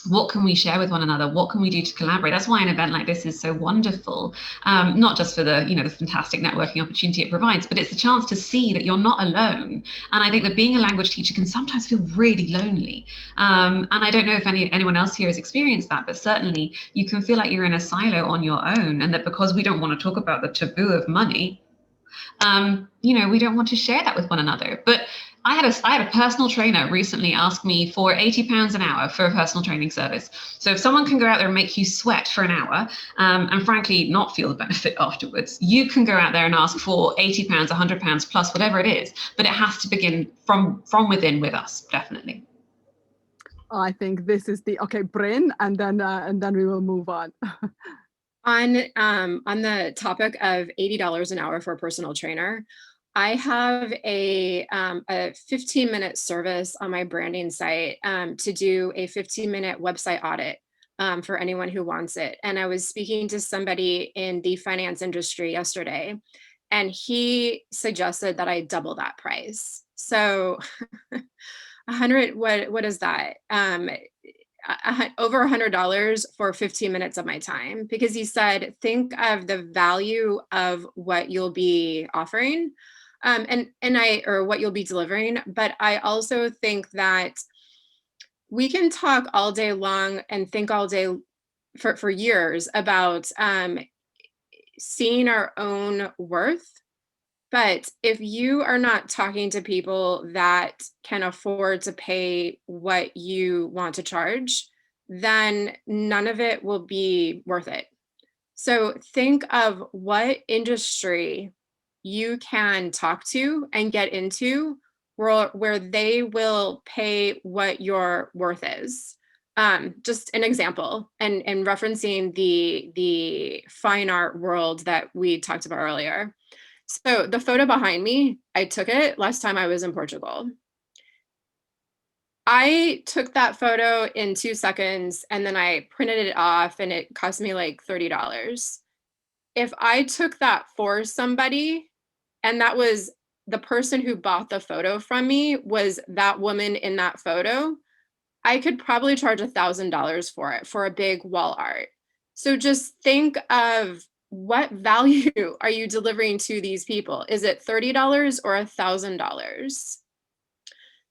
what can we share with one another? What can we do to collaborate? That's why an event like this is so wonderful, not just for the, you know, the fantastic networking opportunity it provides, but it's a chance to see that you're not alone. And I think that being a language teacher can sometimes feel really lonely. And I don't know if anyone else here has experienced that, but certainly you can feel like you're in a silo on your own, and that because we don't want to talk about the taboo of money, you know, we don't want to share that with one another. But I had a personal trainer recently ask me for £80 an hour for a personal training service. So if someone can go out there and make you sweat for an hour, and frankly not feel the benefit afterwards, you can go out there and ask for £80, £100 plus whatever it is. But it has to begin from within with us, definitely. I think this is okay, Bryn, and then we will move on. On the topic of $80 an hour for a personal trainer, I have a 15-minute service on my branding site to do a 15-minute website audit for anyone who wants it. And I was speaking to somebody in the finance industry yesterday, and he suggested that I double that price. So 100, what is that? Over $100 for 15 minutes of my time, because he said, think of the value of what you'll be offering. Or what you'll be delivering. But I also think that we can talk all day long and think all day for years about seeing our own worth. But if you are not talking to people that can afford to pay what you want to charge, then none of it will be worth it. So think of what industry you can talk to and get into where they will pay what your worth is. Just an example, and referencing the fine art world that we talked about earlier. So the photo behind me, I took it last time I was in Portugal. I took that photo in 2 seconds and then I printed it off, and it cost me like $30. If I took that for somebody, and that was the person who bought the photo from me was that woman in that photo, I could probably charge $1,000 for it, for a big wall art. So just think of, what value are you delivering to these people? Is it $30 or $1,000?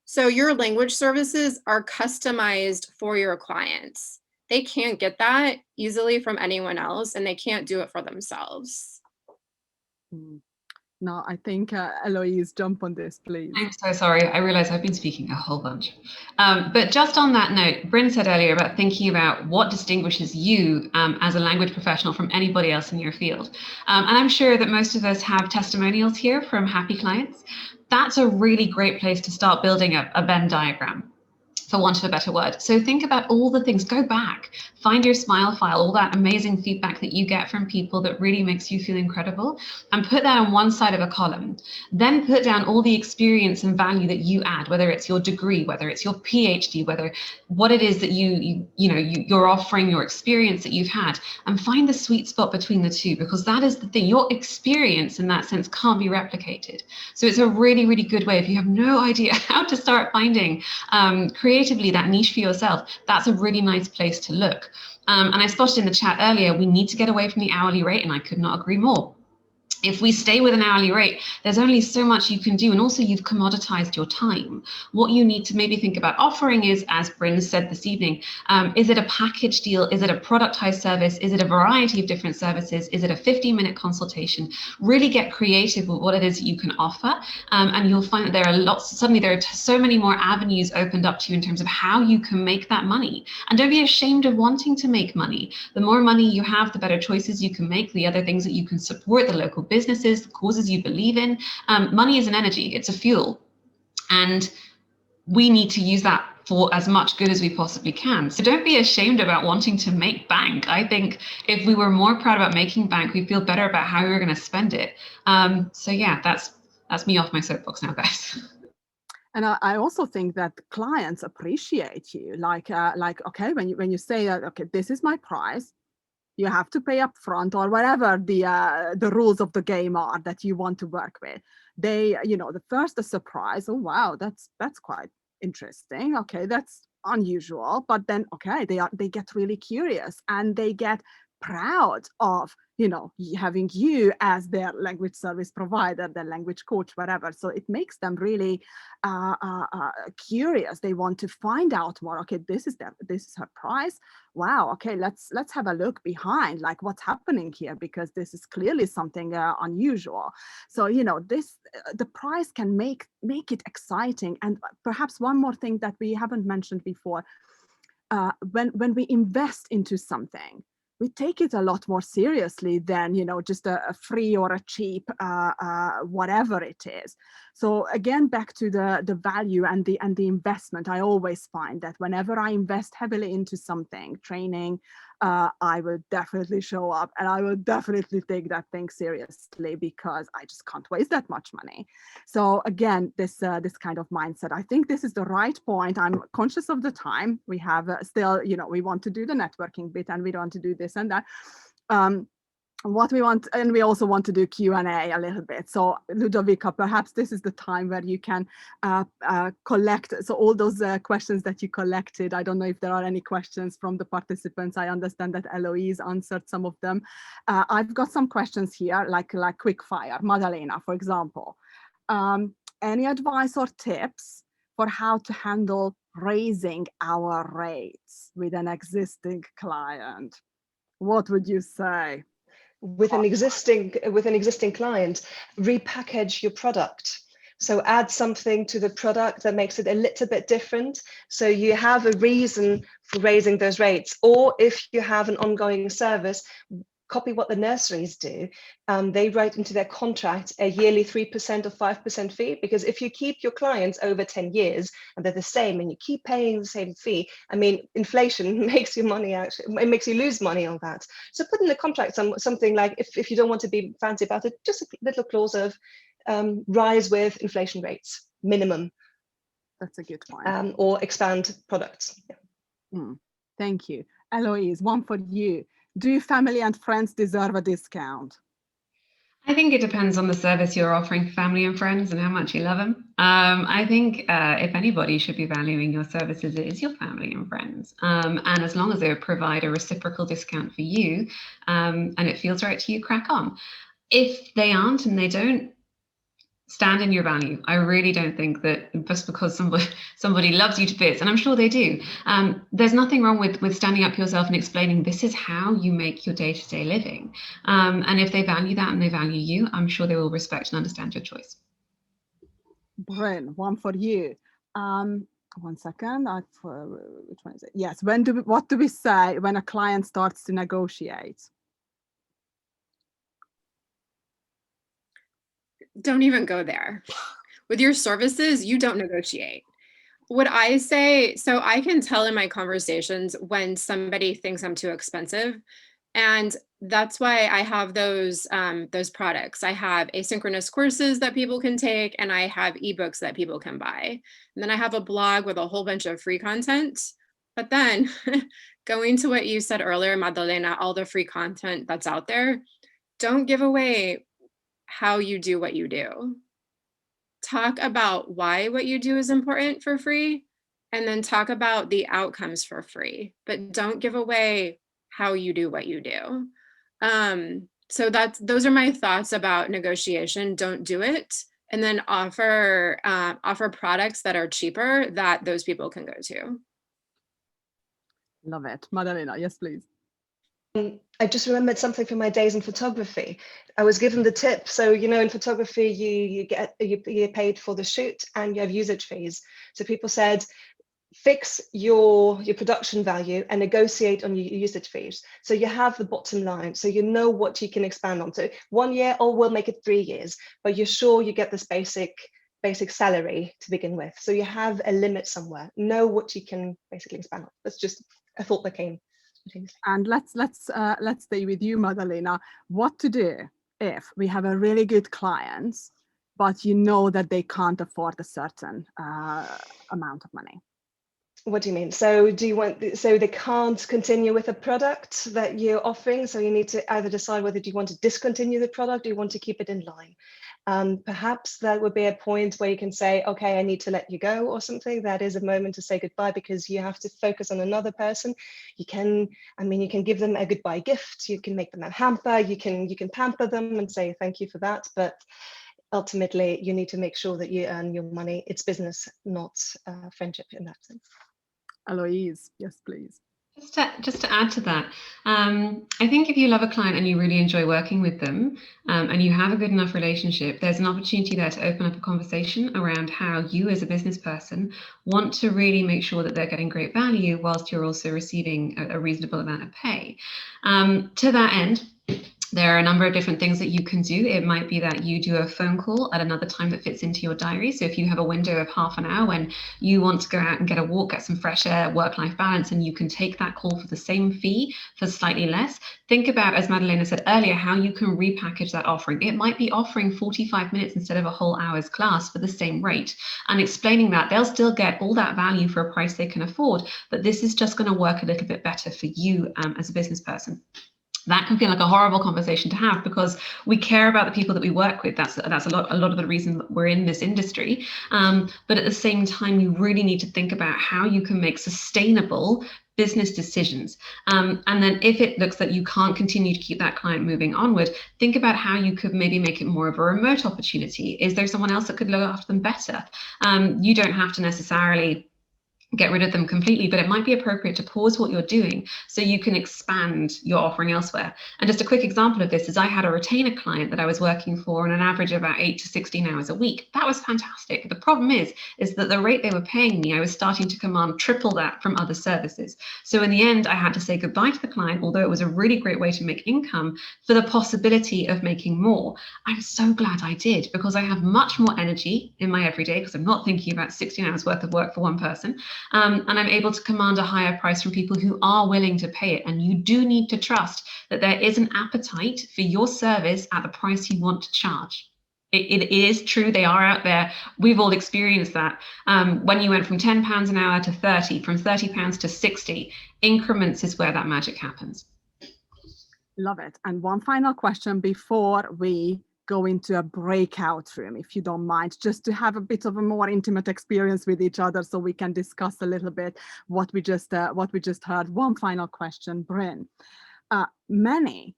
So your language services are customized for your clients. They can't get that easily from anyone else, and they can't do it for themselves. No, I think Eloise, jump on this, please. I'm so sorry. I realize I've been speaking a whole bunch. But just on that note, Bryn said earlier about thinking about what distinguishes you as a language professional from anybody else in your field. And I'm sure that most of us have testimonials here from happy clients. That's a really great place to start building a Venn diagram, for want of a better word. So think about all the things, go back, find your smile file, all that amazing feedback that you get from people that really makes you feel incredible, and put that on one side of a column. Then put down all the experience and value that you add, whether it's your degree, whether it's your PhD, whether what it is that you're offering, your experience that you've had, and find the sweet spot between the two, because that is the thing. Your experience in that sense can't be replicated. So it's a really, really good way, if you have no idea how to start finding creatively that niche for yourself, that's a really nice place to look. And I spotted in the chat earlier, we need to get away from the hourly rate, and I could not agree more. If we stay with an hourly rate, there's only so much you can do, and also you've commoditized your time. What you need to maybe think about offering is, as Bryn said this evening, is it a package deal? Is it a productized service? Is it a variety of different services? Is it a 15-minute consultation? Really get creative with what it is you can offer, and you'll find that there are suddenly there are so many more avenues opened up to you in terms of how you can make that money. And don't be ashamed of wanting to make money. The more money you have, the better choices you can make, the other things that you can support, the local businesses, the causes you believe in. Money is an energy, it's a fuel. And we need to use that for as much good as we possibly can. So don't be ashamed about wanting to make bank. I think if we were more proud about making bank, we'd feel better about how we were going to spend it. So yeah, that's me off my soapbox now, guys. And I also think that clients appreciate you. Like okay, when you say that, okay, this is my price, You have to pay up front, or whatever the rules of the game are that you want to work with. They, the first the surprise, oh wow, that's quite interesting. Okay, that's unusual. But then, okay, they get really curious, and they get proud of having you as their language service provider, their language coach, whatever. So it makes them really curious. They want to find out more. Okay, this is her price. Wow. Okay, let's have a look behind, like what's happening here, because this is clearly something unusual. So the price can make it exciting. And perhaps one more thing that we haven't mentioned before, when we invest into something, we take it a lot more seriously than just a free or a cheap whatever it is. So again, back to the value and the investment. I always find that whenever I invest heavily into something, training, I will definitely show up, and I will definitely take that thing seriously, because I just can't waste that much money. So again, this kind of mindset, I think this is the right point. I'm conscious of the time we have. Still, we want to do the networking bit, and we want to do this and that. What we want, and we also want to do Q&A a little bit. So Ludovica, perhaps this is the time where you can collect, so all those questions that you collected. I don't know if there are any questions from the participants. I understand that Eloise answered some of them. I've got some questions here, like quick fire. Madalena, for example, any advice or tips for how to handle raising our rates with an existing client? What would you say? With an existing client, repackage your product. So add something to the product that makes it a little bit different, so you have a reason for raising those rates. Or if you have an ongoing service, copy what the nurseries do. They write into their contract a yearly 3% or 5% fee, because if you keep your clients over 10 years and they're the same and you keep paying the same fee, I mean, inflation makes your money it makes you lose money on that. So put in the contract something like, if you don't want to be fancy about it, just a little clause of rise with inflation rates, minimum. That's a good point. Or expand products. Yeah. Thank you. Eloise, one for you. Do family and friends deserve a discount? I think it depends on the service you're offering for family and friends and how much you love them. I think if anybody should be valuing your services, it is your family and friends. And as long as they provide a reciprocal discount for you and it feels right to you, crack on. If they aren't and they don't, stand in your value. I really don't think that just because somebody loves you to bits, and I'm sure they do, there's nothing wrong with standing up for yourself and explaining this is how you make your day-to-day living. And if they value that and they value you, I'm sure they will respect and understand your choice. Bryn, one for you. 1 second. Which one is it? Yes. What do we say when a client starts to negotiate? Don't even go there. With your services, you don't negotiate. What I say, so I can tell in my conversations when somebody thinks I'm too expensive. And that's why I have those products. I have asynchronous courses that people can take, and I have ebooks that people can buy. And then I have a blog with a whole bunch of free content. But then going to what you said earlier, Madalena, all the free content that's out there, don't give away how you do what you do. Talk about why what you do is important for free, and then talk about the outcomes for free, but don't give away how you do what you do. So those are my thoughts about negotiation. Don't do it, and then offer products that are cheaper that those people can go to. Love it. Madalena, yes, please. I just remembered something from my days in photography. I was given the tip. So, in photography, you get paid for the shoot and you have usage fees. So people said, fix your production value and negotiate on your usage fees. So you have the bottom line. So you know what you can expand on. So 1 year, or we'll make it 3 years, but you're sure you get this basic salary to begin with. So you have a limit somewhere. Know what you can basically expand on. That's just a thought that came. And let's stay with you, Madalena. What to do if we have a really good client, but you know that they can't afford a certain amount of money? What do you mean? So do you want, so they can't continue with a product that you're offering? So you need to either decide whether you want to discontinue the product or you want to keep it in line. Perhaps that would be a point where you can say, okay, I need to let you go or something. That is a moment to say goodbye because you have to focus on another person. You can, I mean, you can give them a goodbye gift. You can make them a hamper. You can pamper them and say thank you for that. But ultimately, you need to make sure that you earn your money. It's business, not friendship in that sense. Eloise, yes, please. Just to add to that, I think if you love a client and you really enjoy working with them and you have a good enough relationship, there's an opportunity there to open up a conversation around how you as a business person want to really make sure that they're getting great value whilst you're also receiving a reasonable amount of pay. To that end, there are a number of different things that you can do. It might be that you do a phone call at another time that fits into your diary. So if you have a window of half an hour when you want to go out and get a walk, get some fresh air, work-life balance, and you can take that call for the same fee for slightly less, think about, as Madalena said earlier, how you can repackage that offering. It might be offering 45 minutes instead of a whole hour's class for the same rate, and explaining that they'll still get all that value for a price they can afford, but this is just going to work a little bit better for you as a business person. That can feel like a horrible conversation to have because we care about the people that we work with. That's a lot of the reason that we're in this industry. But at the same time, you really need to think about how you can make sustainable business decisions. And then if it looks that you can't continue to keep that client moving onward, think about how you could maybe make it more of a remote opportunity. Is there someone else that could look after them better? You don't have to necessarily get rid of them completely, but it might be appropriate to pause what you're doing so you can expand your offering elsewhere. And just a quick example of this is I had a retainer client that I was working for on an average of about 8 to 16 hours a week. That was fantastic. The problem is that the rate they were paying me, I was starting to command triple that from other services. So in the end, I had to say goodbye to the client, although it was a really great way to make income, for the possibility of making more. I'm so glad I did because I have much more energy in my everyday because I'm not thinking about 16 hours worth of work for one person. And I'm able to command a higher price from people who are willing to pay it. And you do need to trust that there is an appetite for your service at the price you want to charge. It is true, they are out there. We've all experienced that. When you went from £10 an hour to 30, from £30 to 60, increments is where that magic happens. Love it. And one final question before we go into a breakout room, if you don't mind, just to have a bit of a more intimate experience with each other so we can discuss a little bit what we just heard. One final question, Bryn. Many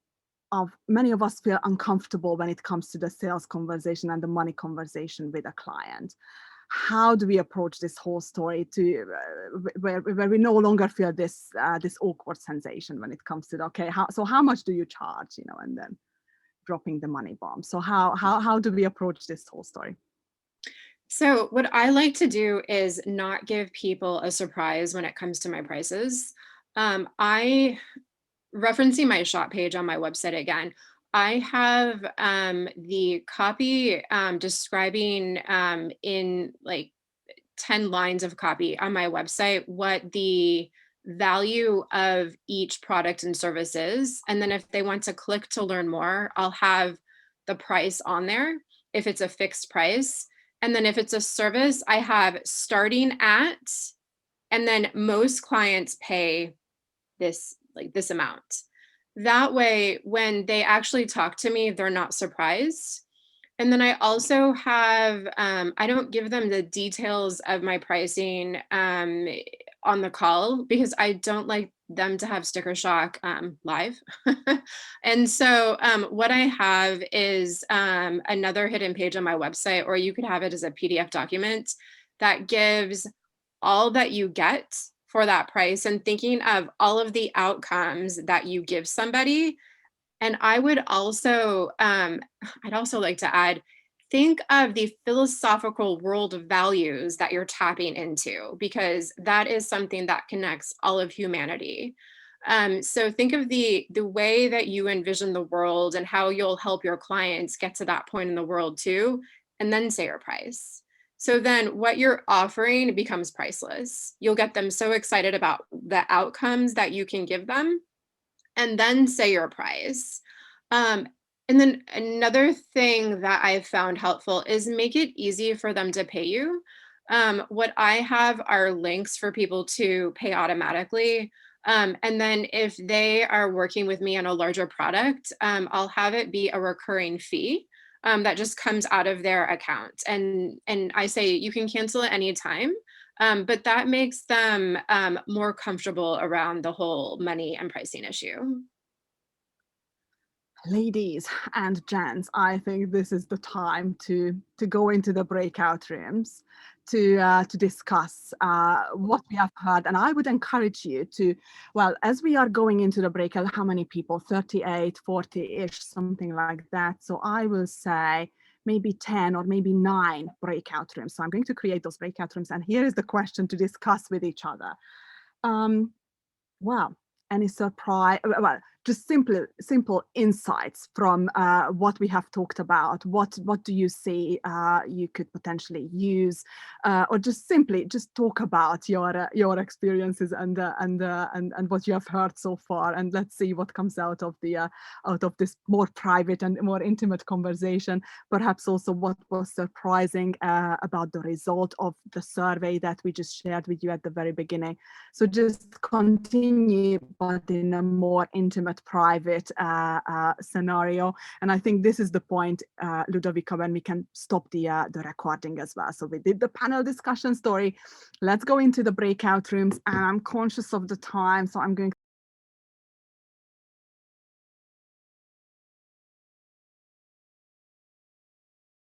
of us feel uncomfortable when it comes to the sales conversation and the money conversation with a client. How do we approach this whole story to where we no longer feel this awkward sensation when it comes to how much do you charge, and then dropping the money bomb? So how do we approach this whole story? So what I like to do is not give people a surprise when it comes to my prices. I referencing my shop page on my website again, I have the copy describing in like 10 lines of copy on my website what the value of each product and service is. And then if they want to click to learn more, I'll have the price on there if it's a fixed price. And then if it's a service, I have starting at, and then most clients pay this amount. That way, when they actually talk to me, they're not surprised. And then I also have, I don't give them the details of my pricing on the call because I don't like them to have sticker shock live. And so what I have is another hidden page on my website, or you could have it as a PDF document that gives all that you get for that price and thinking of all of the outcomes that you give somebody. And I would also, I'd also like to add, think of the philosophical world of values that you're tapping into, because that is something that connects all of humanity. So think of the way that you envision the world and how you'll help your clients get to that point in the world too, and then say your price. So then what you're offering becomes priceless. You'll get them so excited about the outcomes that you can give them, and then say your price. And then another thing that I've found helpful is make it easy for them to pay you. What I have are links for people to pay automatically. And then if they are working with me on a larger product, I'll have it be a recurring fee that just comes out of their account. And I say you can cancel at any time, but that makes them more comfortable around the whole money and pricing issue. Ladies and gents, I think this is the time to go into the breakout rooms to discuss what we have heard. And I would encourage you to, well, as we are going into the breakout, how many people? 38, 40-ish, something like that. So I will say maybe 10 or maybe 9 breakout rooms. So I'm going to create those breakout rooms. And here is the question to discuss with each other. Wow, any surprise? Well, just simple insights from what we have talked about. What do you see you could potentially use, or just simply just talk about your experiences and what you have heard so far, and let's see what comes out of this more private and more intimate conversation. Perhaps also what was surprising about the result of the survey that we just shared with you at the very beginning. So just continue, but in a more intimate, private scenario. And I think this is the point, Ludovica, when we can stop the recording as well. So we did the panel discussion story. Let's go into the breakout rooms, and I'm conscious of the time, so I'm going